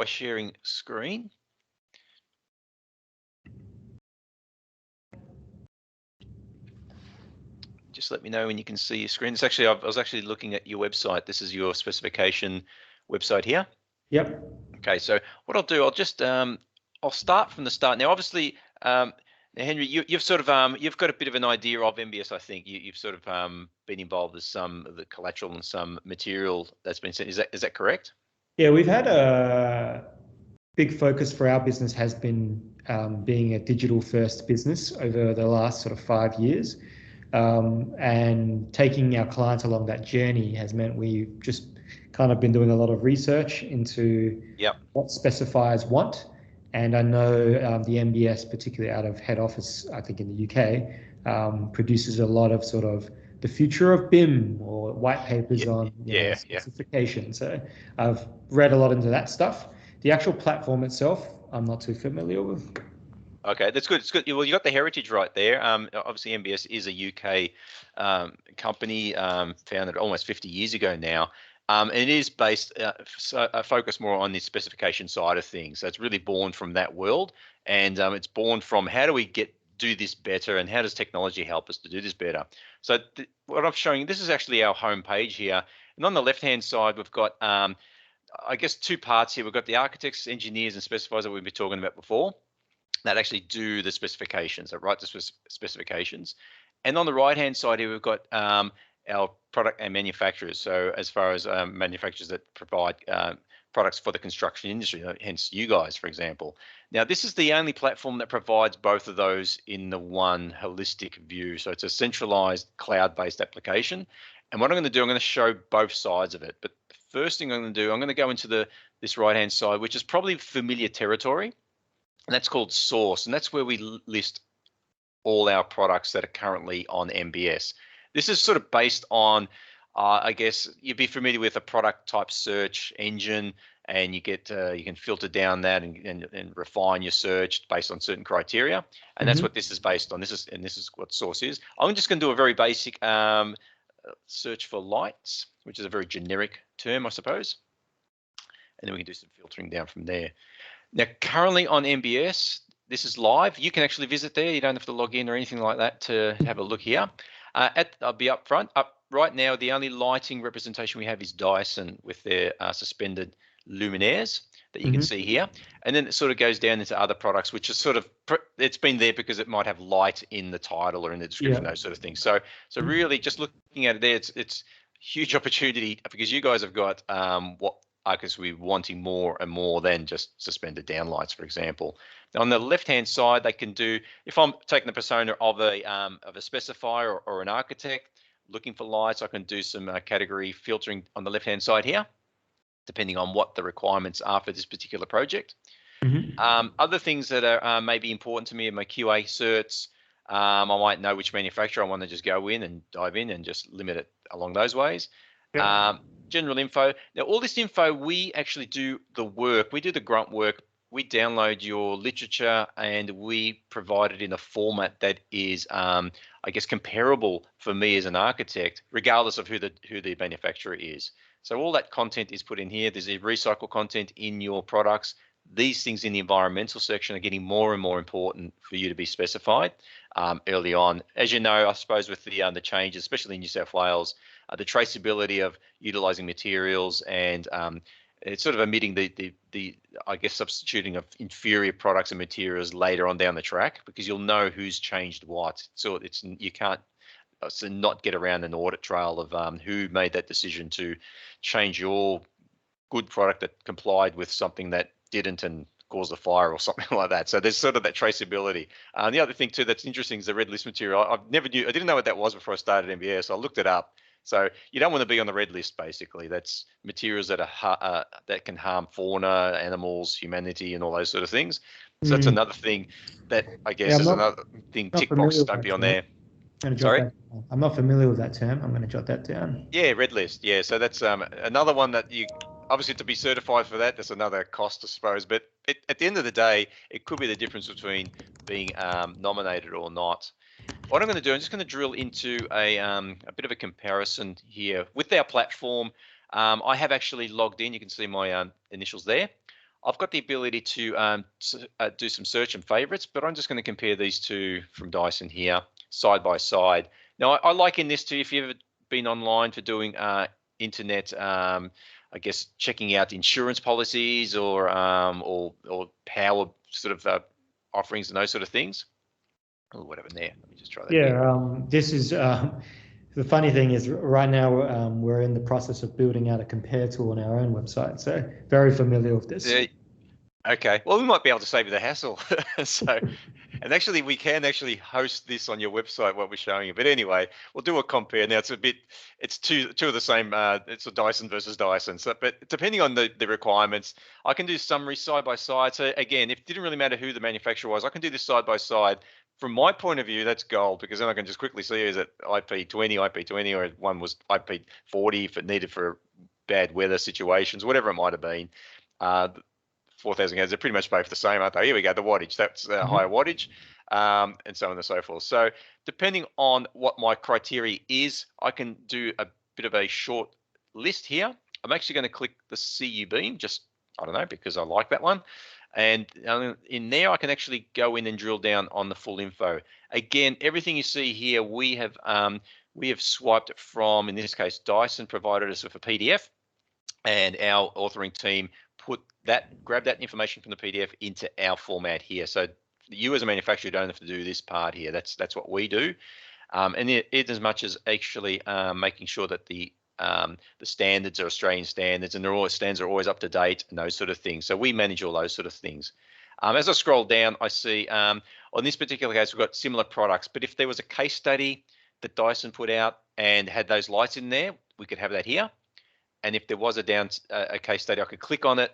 by sharing screen. Just let me know when you can see your screen. It's actually, I was actually looking at your website. This is your specification website here. Yep. Okay, so what I'll do, I'll just I'll start from the start. Now, obviously, now, Henry, you've sort of you've got a bit of an idea of NBS. I think you've sort of been involved with some of the collateral and some material that's been sent. Is that correct? Yeah, we've had a big focus for our business has been being a digital first business over the last sort of 5 years. And taking our clients along that journey has meant we've just kind of been doing a lot of research into what specifiers want. And I know the NBS, particularly out of head office, I think in the UK, produces a lot of sort of the future of BIM or white papers on specification. So I've read a lot into that stuff. The actual platform itself, I'm not too familiar with. Okay, that's good. It's good. Well, you got the heritage right there. Obviously, NBS is a UK company founded almost 50 years ago now. And it is based, focused more on the specification side of things. So it's really born from that world, and it's born from how do we do this better, and how does technology help us to do this better? So what I'm showing you, this is actually our home page here, and on the left-hand side, we've got, I guess, two parts here. We've got the architects, engineers, and specifiers that we've been talking about before, that actually do the specifications, that write the specifications. And on the right-hand side here, we've got our product and manufacturers. So as far as manufacturers that provide products for the construction industry, hence you guys, for example. Now, this is the only platform that provides both of those in the one holistic view. So it's a centralized cloud-based application. And what I'm going to do, I'm going to show both sides of it. But the first thing I'm going to do, I'm going to go into this right-hand side, which is probably familiar territory. And that's called Source, and that's where we list all our products that are currently on NBS. This is sort of based on, I guess you'd be familiar with a product type search engine, and you can filter down that and refine your search based on certain criteria, and that's what this is based on. This is what Source is. I'm just going to do a very basic search for lights, which is a very generic term, I suppose, and then we can do some filtering down from there. Now, currently on NBS, this is live. You can actually visit there. You don't have to log in or anything like that to have a look here. I'll be up front. Right now, the only lighting representation we have is Dyson with their suspended luminaires that you can see here. And then it sort of goes down into other products, which is sort of, it's been there because it might have light in the title or in the description, those sort of things. So really just looking at it there, it's huge opportunity because you guys have got what I guess we're wanting more and more than just suspended downlights, for example. Now, on the left-hand side, they can do, if I'm taking the persona of a specifier or an architect looking for lights, I can do some category filtering on the left-hand side here, depending on what the requirements are for this particular project. Other things that are maybe important to me are my QA certs. I might know which manufacturer I want to just go in and dive in and just limit it along those ways. General info. Now, all this info, we actually do the work. We do the grunt work. We download your literature and we provide it in a format that is, I guess, comparable for me as an architect, regardless of who the manufacturer is. So all that content is put in here. There's a recycled content in your products. These things in the environmental section are getting more and more important for you to be specified early on. As you know, I suppose with the changes, especially in New South Wales, the traceability of utilising materials and it's sort of omitting the I guess substituting of inferior products and materials later on down the track, because you'll know who's changed what. So you can't not get around an audit trail of who made that decision to change your good product that complied with something that didn't and caused a fire or something like that. So there's sort of that traceability. The other thing too that's interesting is the red list material. I didn't know what that was before I started NBS. So I looked it up. So you don't want to be on the red list, basically. That's materials that are that can harm fauna, animals, humanity, and all those sort of things. So that's another thing that I guess is another thing. Tick boxes don't be on there. Sorry? I'm not familiar with that term. I'm going to jot that down. Yeah, red list. Yeah, so that's another one that you obviously to be certified for that. There's another cost, I suppose. But at the end of the day, it could be the difference between being nominated or not. What I'm going to do, I'm just going to drill into a bit of a comparison here with our platform. I have actually logged in. You can see my initials there. I've got the ability to do some search and favorites, but I'm just going to compare these two from Dyson here, side by side. Now, I liken this to if you've ever been online for doing internet, I guess checking out insurance policies or power sort of offerings and those sort of things. Oh, whatever there. Let me just try that. Yeah, this is the funny thing is right now we're in the process of building out a compare tool on our own website, so very familiar with this. Okay, well, we might be able to save you the hassle. So, and actually, we can actually host this on your website, what we're showing you. But anyway, we'll do a compare. Now, it's two of the same. It's a Dyson versus Dyson. So, but depending on the requirements, I can do summary side by side. So again, if it didn't really matter who the manufacturer was, I can do this side by side. From my point of view, that's gold, because then I can just quickly see is it IP20, or one was IP40 if it needed for bad weather situations, whatever it might have been. 4,000 Ks, they're pretty much both the same, aren't they? Here we go, the wattage, that's higher wattage, and so on and so forth. So depending on what my criteria is, I can do a bit of a short list here. I'm actually going to click the CU beam, just, I don't know, because I like that one. And in there, I can actually go in and drill down on the full info. Again, everything you see here, we have swiped it from, in this case, Dyson provided us with a PDF, and our authoring team grab that information from the PDF into our format here. So you as a manufacturer don't have to do this part here. That's what we do, and it as much as actually making sure that the standards are Australian standards, and standards are always up to date and those sort of things. So we manage all those sort of things. As I scroll down, I see on this particular case, we've got similar products, but if there was a case study that Dyson put out and had those lights in there, we could have that here. And if there was a case study, I could click on it,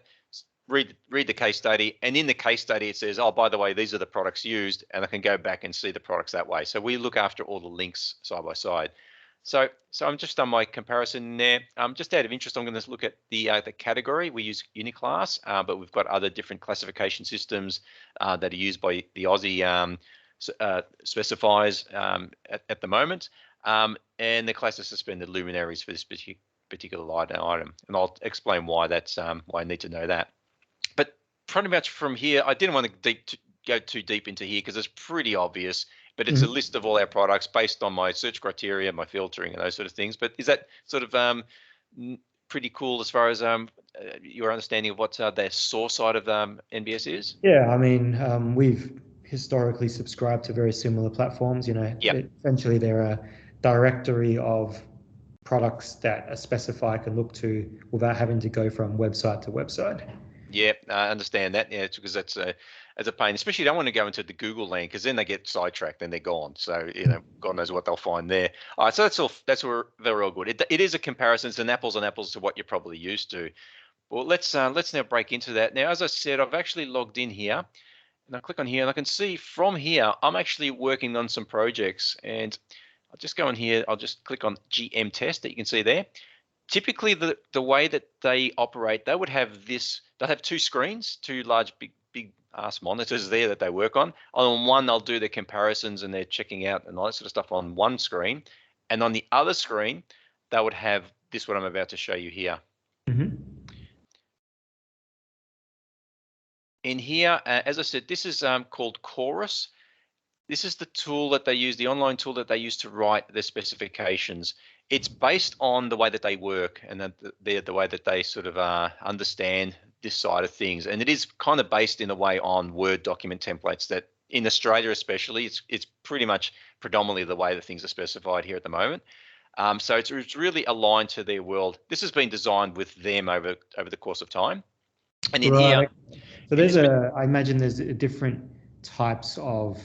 read the case study, and in the case study it says, oh, by the way, these are the products used, and I can go back and see the products that way. So we look after all the links side by side. So I'm just done my comparison there. Just out of interest, I'm going to look at the category. We use Uniclass, but we've got other different classification systems that are used by the Aussie specifiers at the moment, and the class of suspended luminaries for this particular light item, and I'll explain why that's why I need to know that. But pretty much from here, I didn't want to go too deep into here because it's pretty obvious, but it's a list of all our products based on my search criteria, my filtering, and those sort of things. But is that sort of pretty cool as far as your understanding of what the source side of NBS is? Yeah, I mean, we've historically subscribed to very similar platforms. You know, essentially they're a directory of products that a specifier can look to without having to go from website to website. Yeah, I understand that. Yeah, because that's a pain. Especially, you don't want to go into the Google land because then they get sidetracked and they're gone. So God knows what they'll find there. All right, so that's all. They're all good. It is a comparison. It's an apples and apples to what you're probably used to. Well, let's now break into that. Now, as I said, I've actually logged in here, and I click on here, and I can see from here I'm actually working on some projects, and I'll just go in here. I'll just click on GM test that you can see there. Typically, the way that they operate, they would have this. They'll have two screens, two large, big ass monitors there that they work on. On one, they'll do their comparisons and they're checking out and all that sort of stuff on one screen, and on the other screen, they would have this. What I'm about to show you here. In here, as I said, this is called Chorus. This is the tool that they use, the online tool that they use to write their specifications. It's based on the way that they work and the way that they sort of understand this side of things. And it is kind of based in a way on Word document templates that in Australia especially, it's pretty much predominantly the way that things are specified here at the moment. So it's really aligned to their world. This has been designed with them over the course of time. And in here, so I imagine there's different types of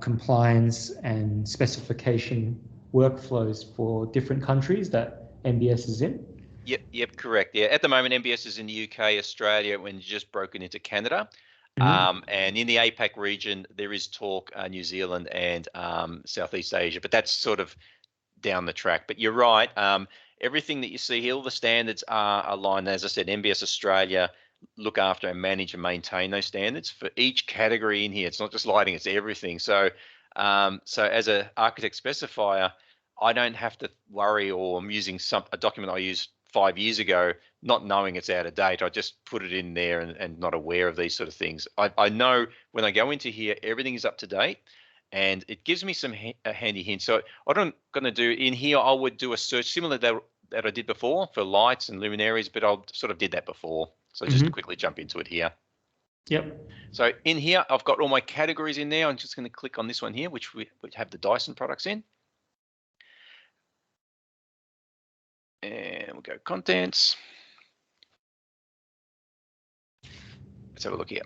compliance and specification workflows for different countries that NBS is in. Yep, correct. Yeah, at the moment NBS is in the UK, Australia, when just broken into Canada, and in the APAC region there is talk New Zealand and Southeast Asia, but that's sort of down the track. But you're right. Everything that you see here, all the standards are aligned. As I said, NBS Australia look after and manage and maintain those standards for each category in here. It's not just lighting, it's everything. So as an architect specifier, I don't have to worry, or I'm using a document I use 5 years ago, not knowing it's out of date. I just put it in there and not aware of these sort of things. I know when I go into here, everything is up to date, and it gives me some handy hints. So what I'm going to do in here, I would do a search similar that I did before for lights and luminaries, but I sort of did that before. So just to quickly jump into it here. Yep. So in here, I've got all my categories in there. I'm just going to click on this one here, which we have the Dyson products in. And we'll go contents. Let's have a look here.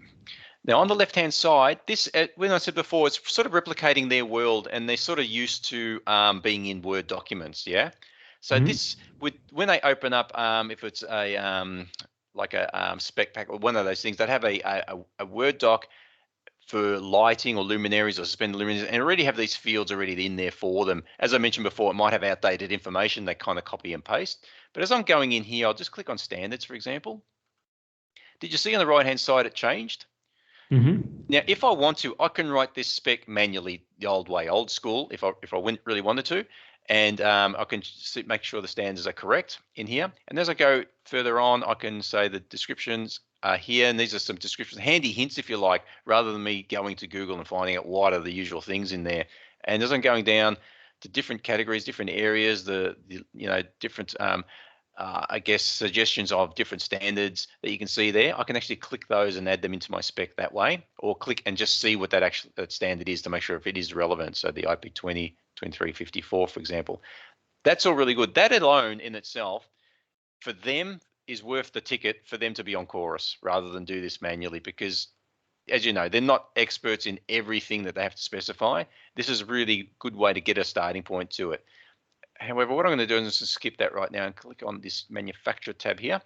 Now on the left-hand side, this, when I said before, it's sort of replicating their world, and they're sort of used to being in Word documents, yeah? So this, when they open up, if it's a like a spec pack or one of those things, they'd have a Word doc for lighting or luminaries or suspended luminaries, and already have these fields already in there for them. As I mentioned before, it might have outdated information. They kind of copy and paste. But as I'm going in here, I'll just click on standards, for example. Did you see on the right-hand side it changed? Now, if I want to, I can write this spec manually the old way, old school, if I really wanted to, and I can make sure the standards are correct in here. And as I go further on, I can say the descriptions are here, and these are some descriptions, handy hints if you like, rather than me going to Google and finding out what are the usual things in there. And as I'm going down to different categories, different areas, the different I guess suggestions of different standards that you can see there, I can actually click those and add them into my spec that way, or click and just see what that standard is to make sure if it is relevant. So the IP 2354, for example, that's all really good. That alone in itself, for them, is worth the ticket for them to be on Chorus rather than do this manually, because as you know, they're not experts in everything that they have to specify. This is a really good way to get a starting point to it. However, what I'm going to do is just skip that right now and click on this manufacturer tab here.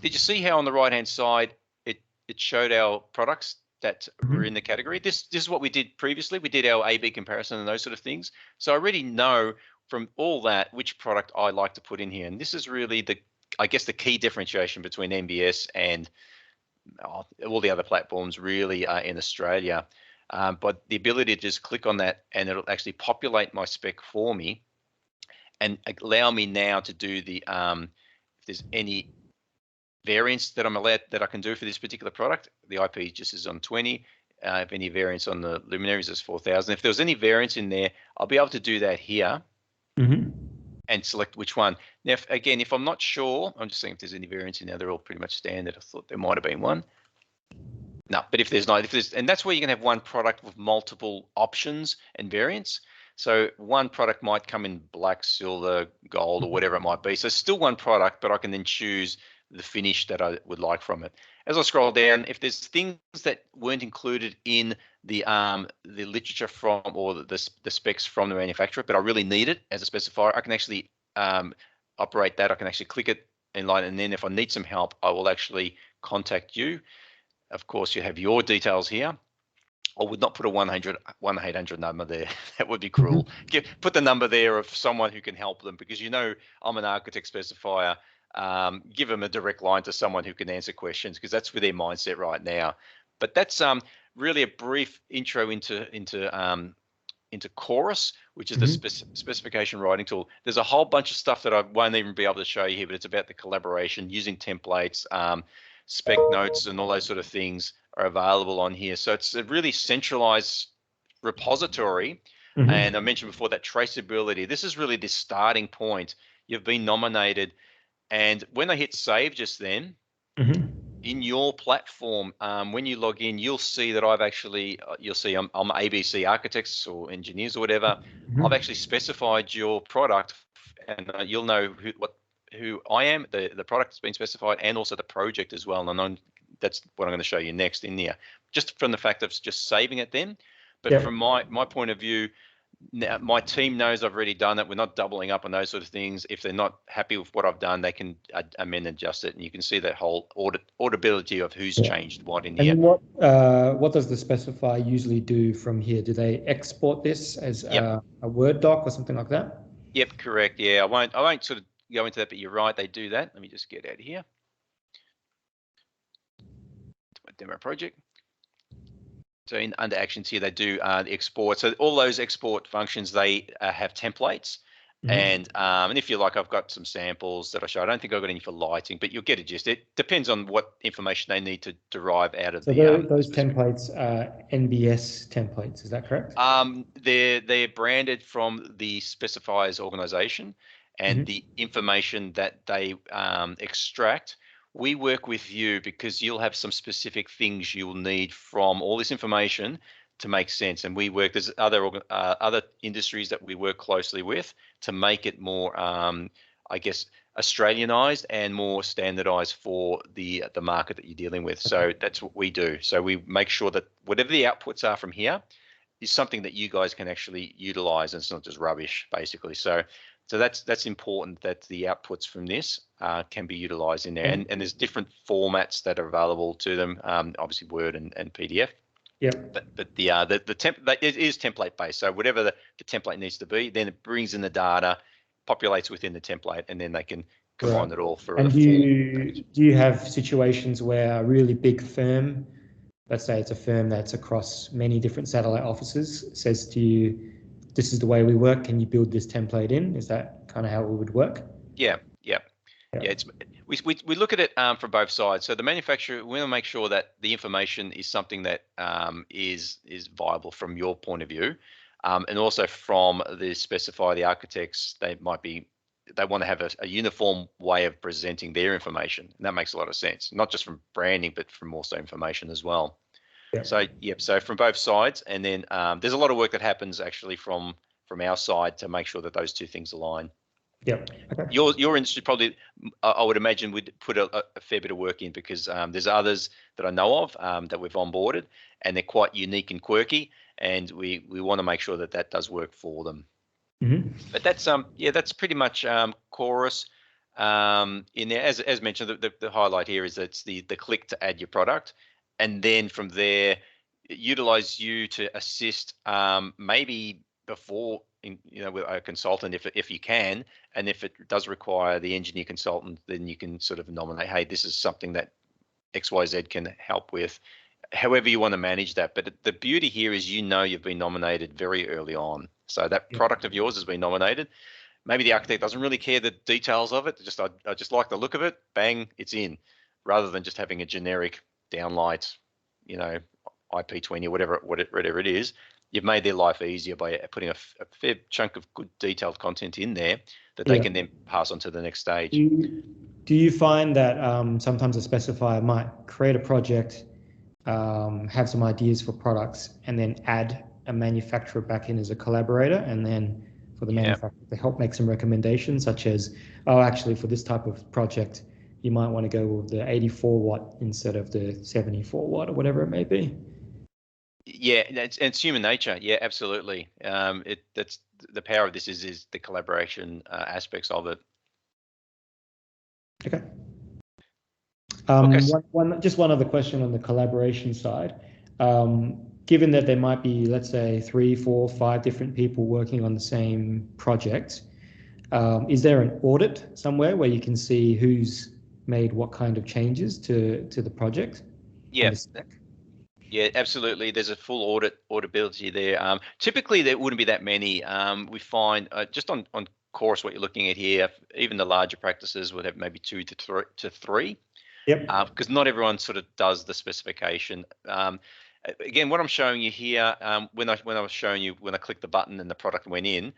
Did you see how on the right hand side it showed our products that were in the category? This is what we did previously. We did our A/B comparison and those sort of things. So I already know from all that which product I like to put in here. And this is really I guess the key differentiation between NBS and all the other platforms really in Australia. But the ability to just click on that and it'll actually populate my spec for me and allow me now to do the if there's any variants that I'm allowed that I can do for this particular product. The IP just is on 20. If any variants on the luminaries is 4,000. If there was any variants in there, I'll be able to do that here and select which one. Now, if I'm not sure, I'm just saying if there's any variants in there, they're all pretty much standard. I thought there might have been one. No, but if there's not, and that's where you can have one product with multiple options and variants. So one product might come in black, silver, gold, or whatever it might be. So it's still one product, but I can then choose the finish that I would like from it. As I scroll down, if there's things that weren't included in the literature from or the specs from the manufacturer, but I really need it as a specifier, I can actually operate that. I can actually click it in line, and then if I need some help, I will actually contact you. Of course, you have your details here. I would not put a 1-800 number there. That would be cruel. Put the number there of someone who can help them, because I'm an architect specifier. Give them a direct line to someone who can answer questions, because that's with their mindset right now. But that's really a brief intro into Chorus, which is the specification writing tool. There's a whole bunch of stuff that I won't even be able to show you here, but it's about the collaboration, using templates, spec notes, and all those sort of things are available on here. So it's a really centralized repository. And I mentioned before that traceability. This is really the starting point. You've been nominated. And when I hit save just then, in your platform, when you log in, you'll see that I've actually, you'll see I'm ABC Architects or Engineers or whatever. I've actually specified your product, and you'll know who I am, the product has been specified, and also the project as well. And that's what I'm going to show you next in here, just from the fact of just saving it then. But from my point of view, now my team knows I've already done it. We're not doubling up on those sort of things. If they're not happy with what I've done, they can amend and adjust it, and you can see that whole auditability of who's changed what in here. And what does the specifier usually do from here? Do they export this as a Word doc or something like that? Yep, correct. Yeah, I won't sort of go into that, but you're right, they do that. Let me just get out of here to my demo project. So under actions here, they do the export. So all those export functions, they have templates, And if you like, I've got some samples that I show. I don't think I've got any for lighting, but you'll get a gist. It depends on what information they need to derive out of So those templates are NBS templates, is that correct? They're branded from the specifiers organization, and the information that they extract. We work with you because you'll have some specific things you'll need from all this information to make sense. And we work, there's other industries that we work closely with to make it more, I guess, Australianized and more standardized for the market that you're dealing with. So that's what we do. So we make sure that whatever the outputs are from here is something that you guys can actually utilize, and it's not just rubbish, basically. So that's important, that the outputs from this can be utilized in there. And there's different formats that are available to them, obviously Word and PDF. Yeah. But the template, it is template based. So whatever the template needs to be, then it brings in the data, populates within the template, and then they can combine it all for a full page. Do you have situations where a really big firm, let's say it's a firm that's across many different satellite offices, says to you, this is the way we work, can you build this template in? Is that kind of how it would work? Yeah. We look at it from both sides. So the manufacturer, we want to make sure that the information is something that is viable from your point of view, and also from the specifier, the architects. They want to have a uniform way of presenting their information, and that makes a lot of sense. Not just from branding, but from also information as well. Yeah. So from both sides, and then there's a lot of work that happens actually from our side to make sure that those two things align. Yep. Okay. Your industry probably, I would imagine, would put a fair bit of work in, because there's others that I know of that we've onboarded, and they're quite unique and quirky, and we want to make sure that does work for them. But that's pretty much Chorus in there. As mentioned, the highlight here is that it's the click to add your product, and then from there utilize you to assist maybe before with a consultant if you can, and if it does require the engineer consultant, then you can sort of nominate, hey, this is something that XYZ can help with, however you want to manage that. But the beauty here is you've been nominated very early on, so that product of yours has been nominated. Maybe the architect doesn't really care the details of it, I just like the look of it, bang, it's in, rather than just having a generic downlight, IP20 or whatever it is. You've made their life easier by putting a fair chunk of good detailed content in there that they can then pass on to the next stage. Do you find that sometimes a specifier might create a project, have some ideas for products, and then add a manufacturer back in as a collaborator, and then for the manufacturer to help make some recommendations, such as, actually for this type of project, you might want to go with the 84 watt instead of the 74 watt or whatever it may be? Yeah, it's human nature. Yeah, absolutely. That's the power of this is the collaboration aspects of it. Okay. Just one other question on the collaboration side. Given that there might be, let's say, 3, 4, 5 different people working on the same project, is there an audit somewhere where you can see who's made what kind of changes to the project? Yeah, absolutely. There's a full auditability there. Typically, there wouldn't be that many. We find just on Chorus, what you're looking at here, even the larger practices would have maybe 2 to 3. Yep. Because not everyone sort of does the specification. Again, what I'm showing you here, when I was showing you when I clicked the button and the product went in,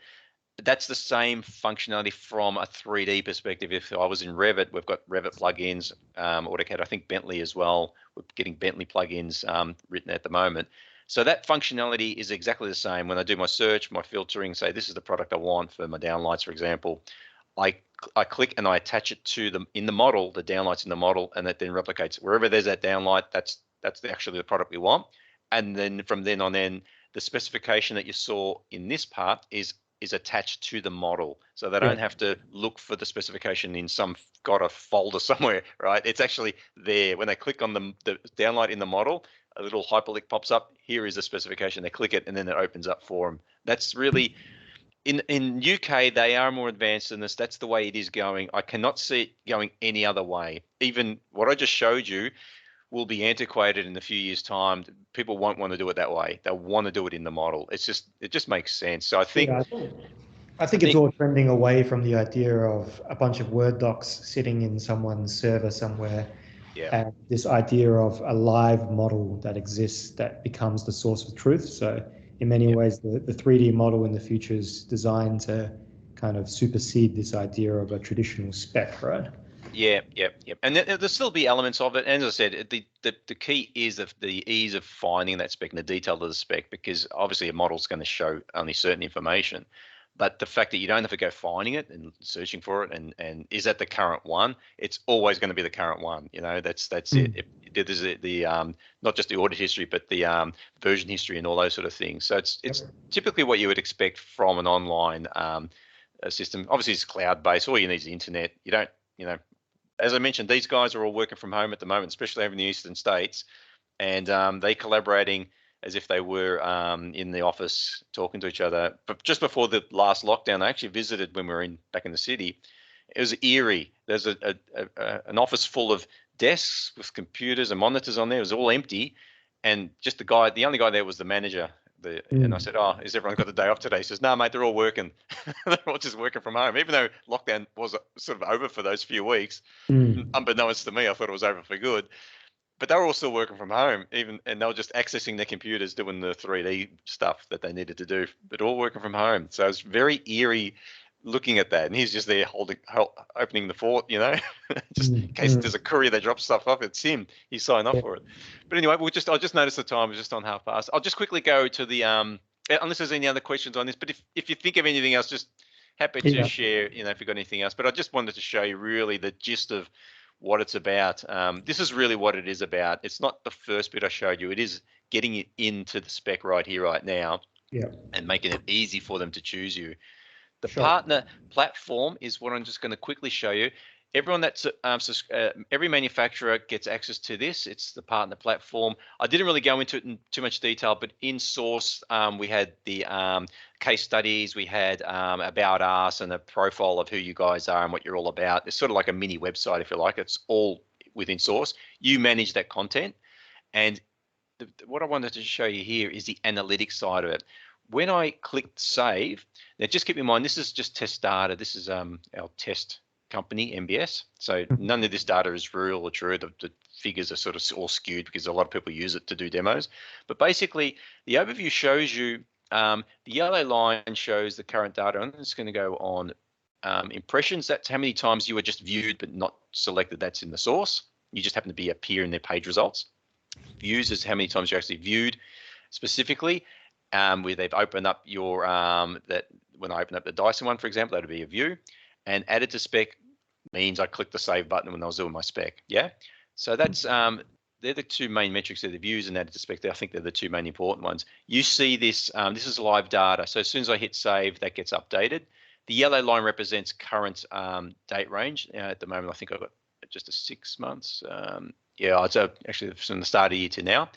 that's the same functionality from a 3D perspective. If I was in Revit, we've got Revit plugins, AutoCAD, I think Bentley as well. We're getting Bentley plugins written at the moment. So that functionality is exactly the same. When I do my search, my filtering, say this is the product I want for my downlights, for example, I click and I attach it to them in the model, the downlights in the model, and that then replicates wherever there's that downlight. That's actually the product we want. And then from then on, the specification that you saw in this part is attached to the model, so they don't have to look for the specification in some folder somewhere, right? It's actually there. When they click on the downlight in the model, a little hyperlink pops up. Here is the specification. They click it, and then it opens up for them. That's really in UK. They are more advanced than this. That's the way it is going. I cannot see it going any other way. Even what I just showed you will be antiquated in a few years' time. People won't want to do it that way. They'll want to do it in the model. It just makes sense. So I think I think it's all trending away from the idea of a bunch of Word docs sitting in someone's server somewhere, and this idea of a live model that exists that becomes the source of truth. So in many ways, the 3D model in the future is designed to kind of supersede this idea of a traditional spec, right? Yep. And there'll still be elements of it. And as I said, the key is the ease of finding that spec and the detail of the spec, because obviously a model's going to show only certain information. But the fact that you don't have to go finding it and searching for it, and is that the current one? It's always going to be the current one. You know, that's it. There's the not just the audit history, but the version history and all those sort of things. So it's typically what you would expect from an online system. Obviously, it's cloud-based. All you need is the internet. You don't, as I mentioned, these guys are all working from home at the moment, especially over in the eastern states, and they collaborating as if they were in the office talking to each other. But just before the last lockdown, I actually visited when we were back in the city. It was eerie. There's an office full of desks with computers and monitors on there. It was all empty, and just the only guy there was the manager. And I said, "Oh, has everyone got the day off today?" He says, "No, mate, they're all working. They're all just working from home." Even though lockdown was sort of over for those few weeks, unbeknownst to me, I thought it was over for good. But they were all still working from home, and they were just accessing their computers, doing the 3D stuff that they needed to do, but all working from home. So it's very eerie looking at that. And he's just there opening the fort, just in case there's a courier that drops stuff off. It's him. He signed up for it. But anyway, I just noticed the time was just on half past. I'll just quickly go to the unless there's any other questions on this. But if you think of anything else, just happy to share. If you've got anything else. But I just wanted to show you really the gist of what it's about. This is really what it is about. It's not the first bit I showed you. It is getting it into the spec right here, right now, and making it easy for them to choose you. The partner platform is what I'm just going to quickly show you. Everyone that's every manufacturer gets access to this. It's the partner platform. I didn't really go into it in too much detail, but in Source, we had the case studies, we had about us and a profile of who you guys are and what you're all about. It's sort of like a mini website, if you like. It's all within Source. You manage that content. And what I wanted to show you here is the analytics side of it. When I clicked save, now just keep in mind, this is just test data. This is our test company, NBS. So none of this data is real or true. The figures are sort of all skewed because a lot of people use it to do demos. But basically, the overview shows you, the yellow line shows the current data. I'm just going to go on impressions. That's how many times you were just viewed but not selected. That's in the source. You just happen to appear in their page results. Views is how many times you actually viewed specifically. Where they've opened up your that when I open up the Dyson one, for example, that'll be a view. And added to spec means I clicked the save button when I was doing my spec. Yeah. So that's they're the two main metrics. They're the views and added to spec. I think they're the two main important ones. You see this. This is live data. So as soon as I hit save, that gets updated. The yellow line represents current date range. At the moment, I think I've got just a 6 months. It's actually from the start of the year to now.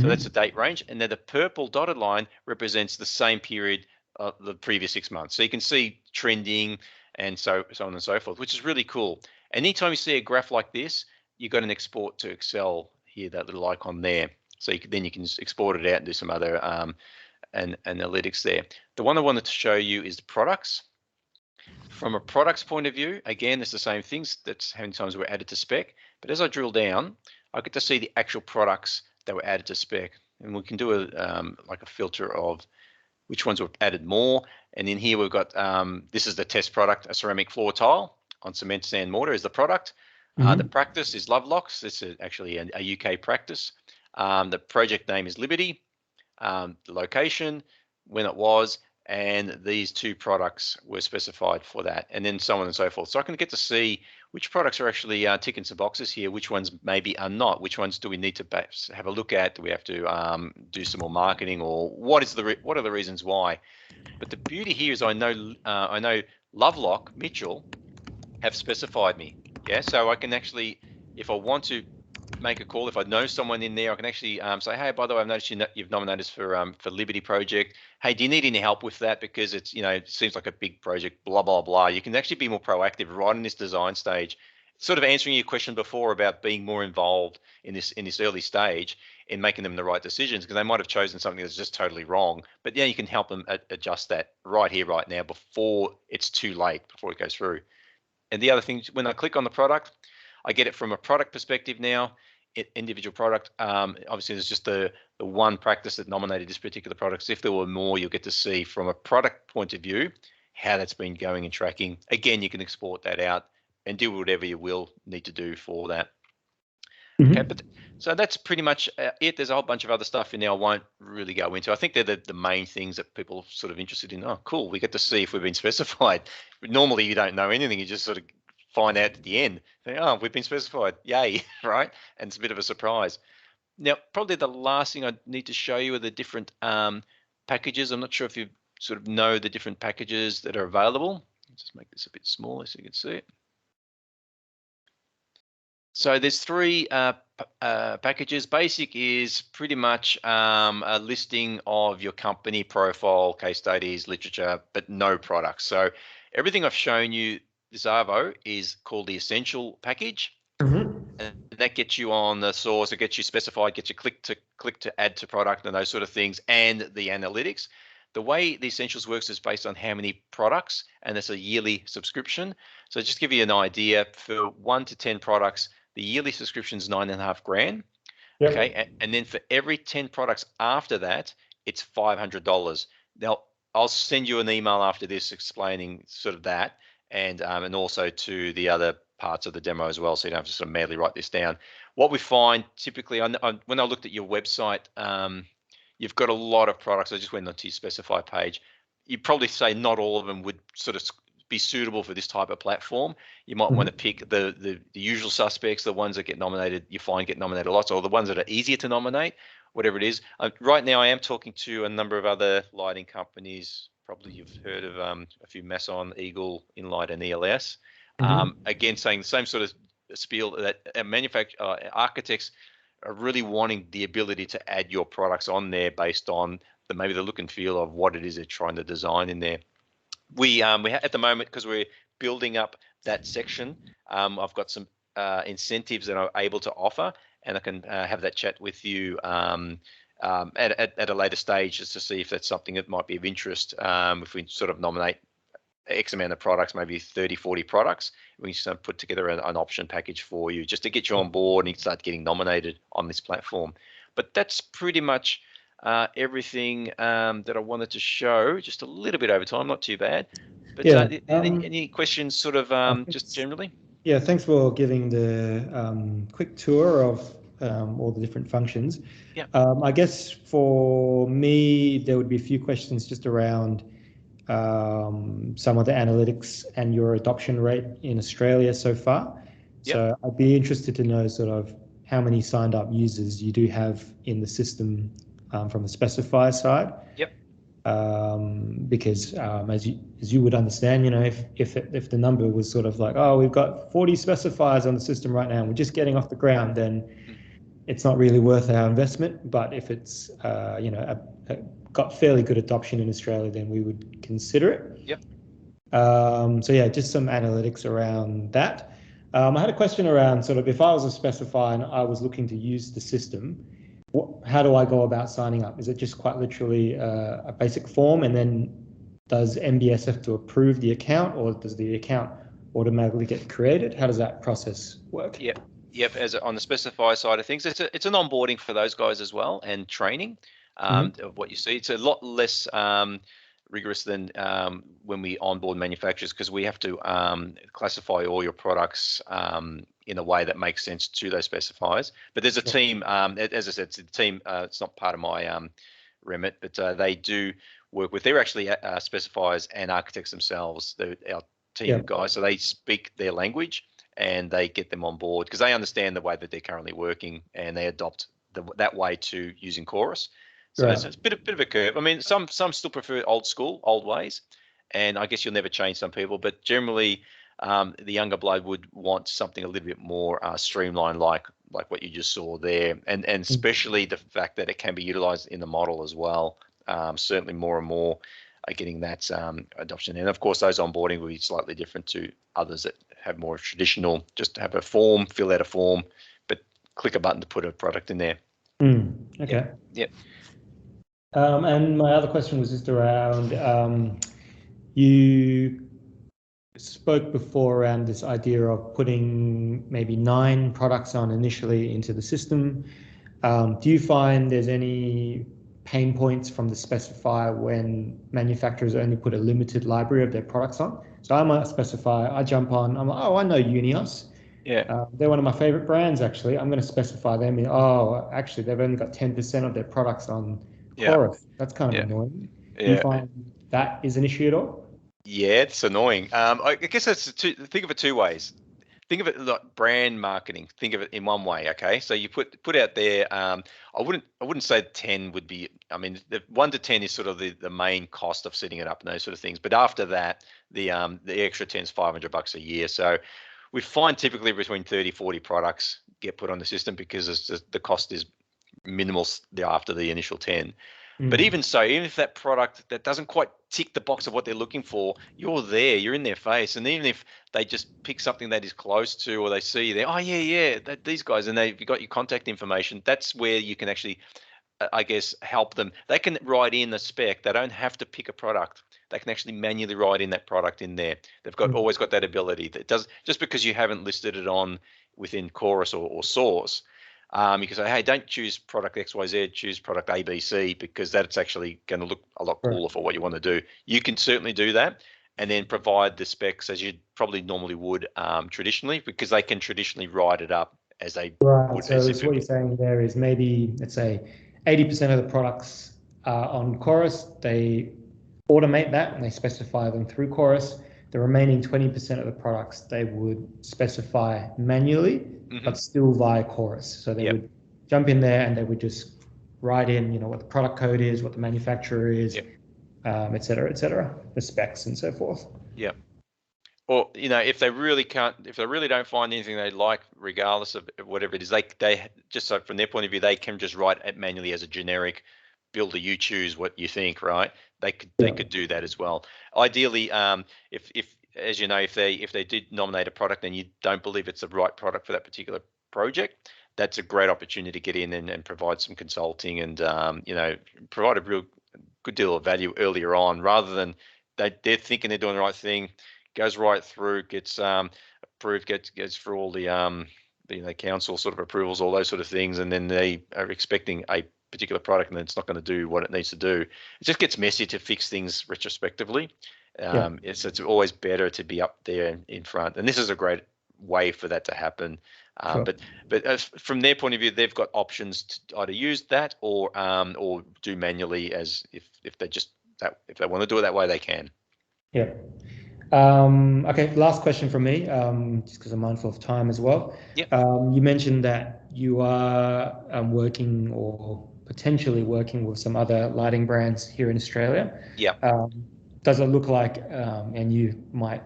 So that's the date range. And then the purple dotted line represents the same period of the previous 6 months. So you can see trending and so on and so forth, which is really cool. Anytime you see a graph like this, you've got an export to Excel here, that little icon there. So then you can export it out and do some other analytics there. The one I wanted to show you is the products. From a products point of view, again, it's the same things. That's how many times we're added to spec. But as I drill down, I get to see the actual products that were added to spec, and we can do like a filter of which ones were added more. And in here we've got this is the test product, a ceramic floor tile on cement, sand, mortar is the product. The practice is Lovelocks. This is actually a UK practice. The project name is Liberty. The location, when it was, and these two products were specified for that, and then so on and so forth. So I can get to see which products are actually ticking some boxes here, which ones maybe are not, which ones do we need to have a look at, do we have to do some more marketing, or what are the reasons why. But the beauty here is I know Lovelock Mitchell have specified me, so I can actually, if I want to make a call, if I know someone in there, I can actually say, hey, by the way, I've noticed you've nominated us for Liberty Project. Hey, do you need any help with that? Because it's, it seems like a big project, blah, blah, blah. You can actually be more proactive right in this design stage. sort of answering your question before about being more involved in this early stage in making them the right decisions, because they might have chosen something that's just totally wrong. But yeah, you can help them adjust that right here, right now, before it's too late, before it goes through. And the other thing, when I click on the product, I get it from a product perspective now, individual product. Obviously, there's just the one practice that nominated this particular product. So if there were more, you'll get to see from a product point of view how that's been going and tracking. Again, you can export that out and do whatever you will need to do for that. Okay, but so that's pretty much it. There's a whole bunch of other stuff in there I won't really go into. I think they're the main things that people are sort of interested in. Oh, cool, we get to see if we've been specified. Normally, you don't know anything. You just sort of find out at the end. Think, oh, we've been specified. Yay, right? And it's a bit of a surprise. Now, probably the last thing I need to show you are the different packages. I'm not sure if you sort of know the different packages that are available. Let's just make this a bit smaller so you can see it. So there's three packages. Basic is pretty much a listing of your company profile, case studies, literature, but no products. So everything I've shown you this Arvo is called the Essential package. And that gets you on the source, it gets you specified, gets you click to add to product and those sort of things, and the analytics. The way the Essentials works is based on how many products, and it's a yearly subscription. So just to give you an idea, for 1 to 10 products, the yearly subscription is $9.5 grand. Yep. Okay, and then for every 10 products after that, it's $500. Now, I'll send you an email after this explaining sort of that, and also to the other parts of the demo as well, so you don't have to sort of madly write this down. What we find typically, when I looked at your website, you've got a lot of products. I just went onto your Specifier page. You'd probably say not all of them would sort of be suitable for this type of platform. You might want to pick the usual suspects, the ones that get nominated, you find get nominated a lot, or the ones that are easier to nominate, whatever it is. Right now, I am talking to a number of other lighting companies. Probably you've heard of a few: Mason, Eagle, Inlight, and ELS. Again, saying the same sort of spiel that architects are really wanting the ability to add your products on there based on maybe the look and feel of what it is they're trying to design in there. We at the moment, because we're building up that section, I've got some incentives that I'm able to offer, and I can have that chat with you at a later stage just to see if that's something that might be of interest. If we sort of nominate X amount of products, maybe 30, 40 products, we can put together an option package for you just to get you on board and start getting nominated on this platform. But that's pretty much everything that I wanted to show. Just a little bit over time, not too bad. But yeah, any questions sort of just generally? Yeah, thanks for giving the quick tour of all the different functions. Yeah. I guess for me, there would be a few questions just around some of the analytics and your adoption rate in Australia so far. Yep. So I'd be interested to know sort of how many signed up users you do have in the system from the Specifier side. Yep. Because as you would understand, you know, if the number was sort of like, oh, we've got 40 specifiers on the system right now and we're just getting off the ground, then it's not really worth our investment. But if it's you know, got fairly good adoption in Australia, then we would consider it. Yep. So yeah, just some analytics around that. I had a question around sort of if I was a specifier and I was looking to use the system, how do I go about signing up? Is it just quite literally a basic form, and then does NBS have to approve the account, or does the account automatically get created? How does that process work? Yep. As on the Specifier side of things, it's an onboarding for those guys as well, and training of what you see. It's a lot less rigorous than when we onboard manufacturers, because we have to classify all your products in a way that makes sense to those specifiers. But there's a team, as I said, it's a team. It's not part of my remit, but they do work with. They're actually specifiers and architects themselves. They're our team of guys, so they speak their language and they get them on board because they understand the way that they're currently working, and they adopt that way to using Chorus. So it's a bit of a curve. I mean, some still prefer old ways, and I guess you'll never change some people, but generally the younger blood would want something a little bit more streamlined, like what you just saw there, and especially the fact that it can be utilized in the model as well. Certainly more and more are getting that adoption, and of course those onboarding will be slightly different to others that have more traditional, just have a form, fill out a form, but click a button to put a product in there. Okay. Yep. And my other question was just around, you spoke before around this idea of putting maybe 9 products on initially into the system. Do you find there's any pain points from the specifier when manufacturers only put a limited library of their products on? So I'm a specifier, I jump on, I'm like, oh, I know Unios. Yeah. They're one of my favorite brands, actually. I'm going to specify them in, oh, actually, they've only got 10% of their products on Chorus. That's kind of annoying. Do you find that is an issue at all? Yeah, it's annoying. I guess think of it 2 ways. Think of it like brand marketing. Think of it in one way. Okay, so you put out there. I wouldn't say 10 would be. I mean, the 1 to 10 is sort of the main cost of setting it up and those sort of things. But after that, the extra 10 is $500 a year. So we find typically between 30, 40 products get put on the system because the cost is minimal after the initial 10. But even so, even if that product that doesn't quite tick the box of what they're looking for, you're there, you're in their face. And even if they just pick something that is close to, or they see there, oh yeah, these guys, and they've got your contact information, that's where you can actually, I guess, help them. They can write in the spec. They don't have to pick a product. They can actually manually write in that product in there. They've got always got that ability. That does, just because you haven't listed it on within Chorus or Source. You can say, hey, don't choose product XYZ, choose product ABC, because that's actually going to look a lot cooler for what you want to do. You can certainly do that and then provide the specs as you probably normally would traditionally, because they can traditionally write it up as they would. So what you're saying there is maybe, let's say, 80% of the products on Chorus, they automate that and they specify them through Chorus. The remaining 20% of the products they would specify manually, but still via Chorus. So they would jump in there and they would just write in, what the product code is, what the manufacturer is, et cetera, the specs and so forth. Yeah. Or if they really don't find anything they like, regardless of whatever it is, they just, so from their point of view, they can just write it manually as a generic builder. You choose what you think, right? They could do that as well. Ideally, if as you know, if they did nominate a product and you don't believe it's the right product for that particular project, that's a great opportunity to get in and provide some consulting and provide a real good deal of value earlier on, rather than they're thinking they're doing the right thing, goes right through, gets approved, gets through all the council sort of approvals, all those sort of things, and then they are expecting a particular product and then it's not going to do what it needs to do. It just gets messy to fix things retrospectively. It's always better to be up there in front, and this is a great way for that to happen. But from their point of view, they've got options to either use that or do manually, as if they want to do it that way, they can. Yeah. Okay, last question from me, just because I'm mindful of time as well. You mentioned that you are working or potentially working with some other lighting brands here in Australia. Does it look like, and you might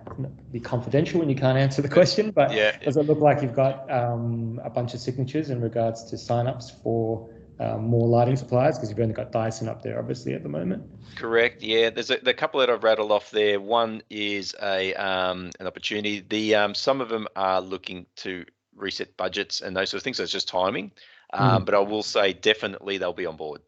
be confidential when you can't answer the question, but does it look like you've got a bunch of signatures in regards to signups for more lighting suppliers? Because you've only got Dyson up there, obviously, at the moment. Correct. Yeah, there's a couple that I've rattled off there. One is an opportunity. Some of them are looking to reset budgets and those sort of things. So it's just timing. But I will say definitely they'll be on board.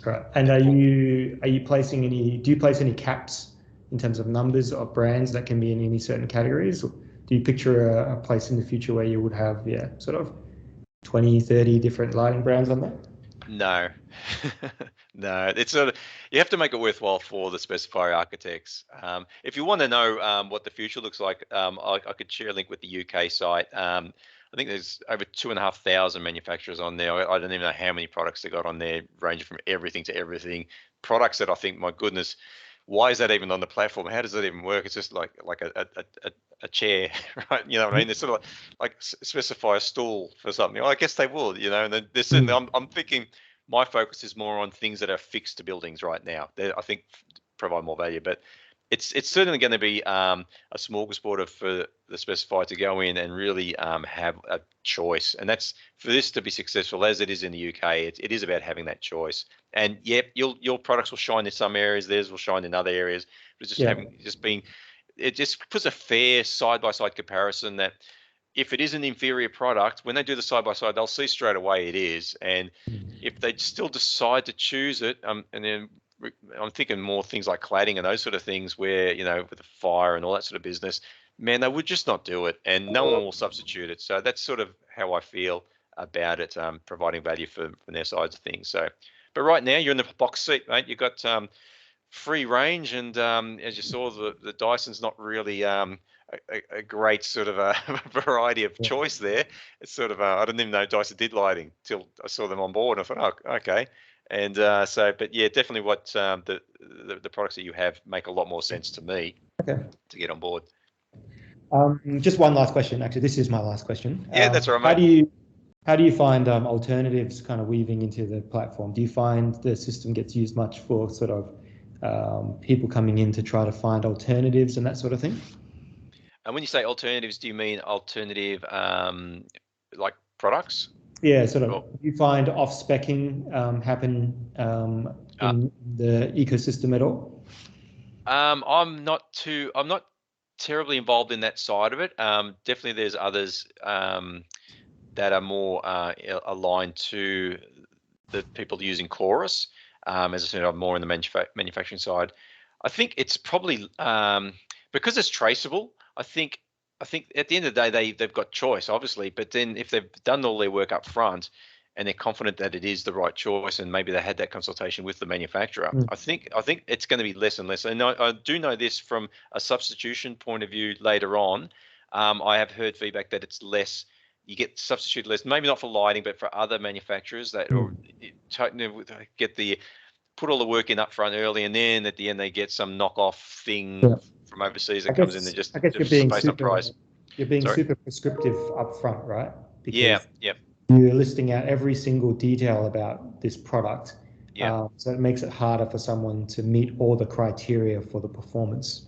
Right. And do you place any caps in terms of numbers of brands that can be in any certain categories? Or do you picture a place in the future where you would have sort of 20, 30 different lighting brands on there? No, no. It's sort of, you have to make it worthwhile for the specifier architects. If you want to know what the future looks like, I could share a link with the UK site. I think there's over 2,500 manufacturers on there. I don't even know how many products they got on there, ranging from everything to everything. Products that I think, my goodness, why is that even on the platform? How does that even work? It's just like a chair, right? You know what I mean? They're sort of like specify a stool for something. I guess they would, and there's certainly, I'm thinking my focus is more on things that are fixed to buildings right now. They, I think, provide more value, but it's certainly going to be a smorgasbord for the specifier to go in and really have a choice. And that's, for this to be successful as it is in the UK, it is about having that choice. And yep, your products will shine in some areas, theirs will shine in other areas. But it's just being, it just puts a fair side-by-side comparison that if it is an inferior product, when they do the side-by-side, they'll see straight away it is. And if they still decide to choose it, and then I'm thinking more things like cladding and those sort of things where, with the fire and all that sort of business, man, they would just not do it, and no one will substitute it. So that's sort of how I feel about it, providing value from their sides of things. So, but right now you're in the box seat, mate. You've got free range, and as you saw, the Dyson's not really a great sort of a variety of choice there. It's sort of I didn't even know Dyson did lighting till I saw them on board. I thought, oh, okay. And but yeah, definitely what the products that you have make a lot more sense to me to get on board. Just one last question. Actually, this is my last question. Yeah, that's all right, mate. How do you find alternatives kind of weaving into the platform? Do you find the system gets used much for sort of people coming in to try to find alternatives and that sort of thing? And when you say alternatives, do you mean alternative like products? Yeah, sort of. Do you find off-speccing happen in the ecosystem at all? I'm not terribly involved in that side of it. Definitely, there's others that are more aligned to the people using Chorus. As I said, I'm more in the manufacturing side. I think it's probably because it's traceable. I think at the end of the day, they've got choice, obviously. But then if they've done all their work up front and they're confident that it is the right choice, and maybe they had that consultation with the manufacturer, I think it's going to be less and less. And I do know this from a substitution point of view later on. I have heard feedback that it's less. You get substitute less, maybe not for lighting, but for other manufacturers that put all the work in up front early, and then at the end they get some knockoff thing from overseas that comes in and just based on price. You're being super prescriptive up front, right? Because you're listing out every single detail about this product. Yeah. So it makes it harder for someone to meet all the criteria for the performance.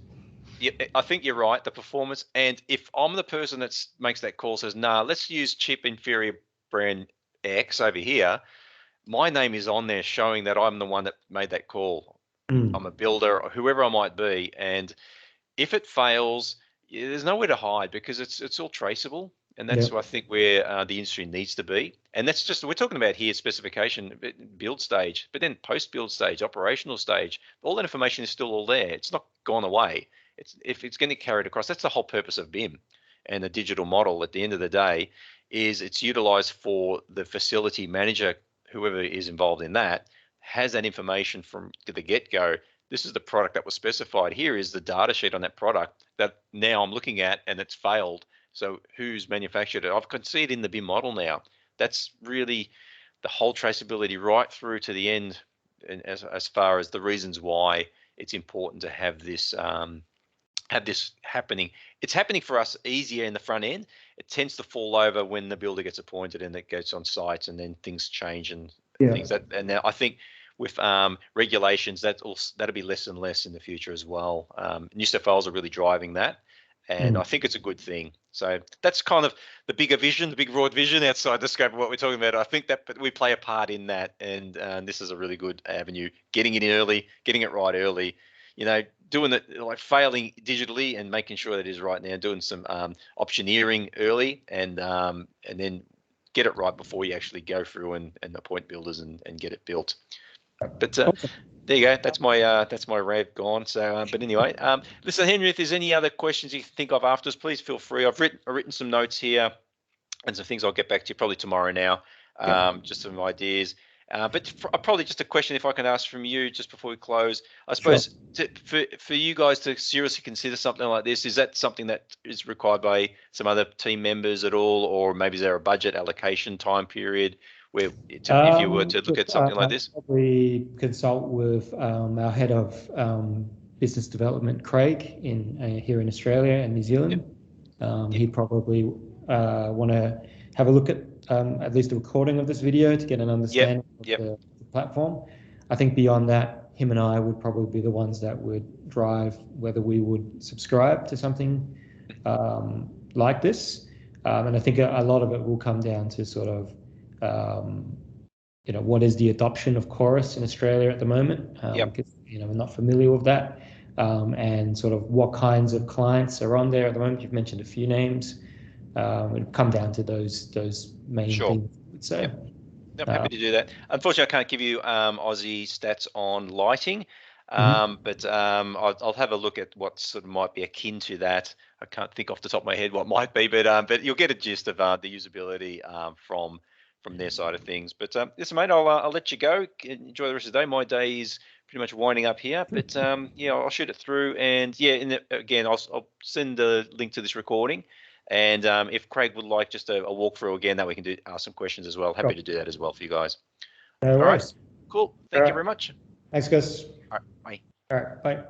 Yeah, I think you're right, the performance. And if I'm the person that makes that call, says, nah, let's use cheap inferior brand X over here, my name is on there showing that I'm the one that made that call. I'm a builder or whoever I might be. And if it fails, there's nowhere to hide because it's all traceable. And that's what I think where the industry needs to be. And that's just, we're talking about here specification, build stage, but then post-build stage, operational stage, all that information is still all there. It's not gone away. If it's going to carry it across, that's the whole purpose of BIM and the digital model at the end of the day is it's utilized for the facility manager, whoever is involved in that, has that information from the get-go. This is the product that was specified. Here is the data sheet on that product that now I'm looking at and it's failed. So who's manufactured it? I can see it in the BIM model now. That's really the whole traceability right through to the end, and as far as the reasons why it's important to have this happening. It's happening for us easier in the front end. It tends to fall over when the builder gets appointed and it goes on site, and then things change and things that. And now I think with regulations, that'll be less and less in the future as well. New South Wales are really driving that. And I think it's a good thing. So that's kind of the bigger vision, the big broad vision outside the scope of what we're talking about. I think that we play a part in that, and this is a really good avenue. Getting it in early, getting it right early, doing it like failing digitally and making sure that it is right now, doing some optioneering early, and then get it right before you actually go through and appoint builders and get it built. But there you go. That's my rave gone. So, but anyway, listen, Henry, if there's any other questions you think of after us, please feel free. I've written some notes here and some things I'll get back to you probably tomorrow now. Just some ideas. But probably just a question, if I can ask from you just before we close. I suppose for you guys to seriously consider something like this, is that something that is required by some other team members at all, or maybe is there a budget allocation time period where if you were to look at something like this? Probably consult with our head of business development, Craig, here in Australia and New Zealand. He'd probably want to have a look at least a recording of this video to get an understanding of the platform. I think beyond that, him and I would probably be the ones that would drive whether we would subscribe to something like this. And I think a lot of it will come down to sort of what is the adoption of Chorus in Australia at the moment? Because we're not familiar with that. and sort of what kinds of clients are on there at the moment. You've mentioned a few names. It'll come down to those main things, I would say. Yep, happy to do that. Unfortunately, I can't give you Aussie stats on lighting, but I'll have a look at what sort of might be akin to that. I can't think off the top of my head what might be, but you'll get a gist of the usability from their side of things. But listen, mate, I'll let you go. Enjoy the rest of the day. My day is pretty much winding up here, but yeah, I'll shoot it through, and yeah, again, I'll send the link to this recording. And if Craig would like just a walkthrough again, that we can ask some questions as well. Happy to do that as well for you guys. No worries. All right. Cool. Thank you very much. Thanks, Gus. All right. Bye. All right. Bye.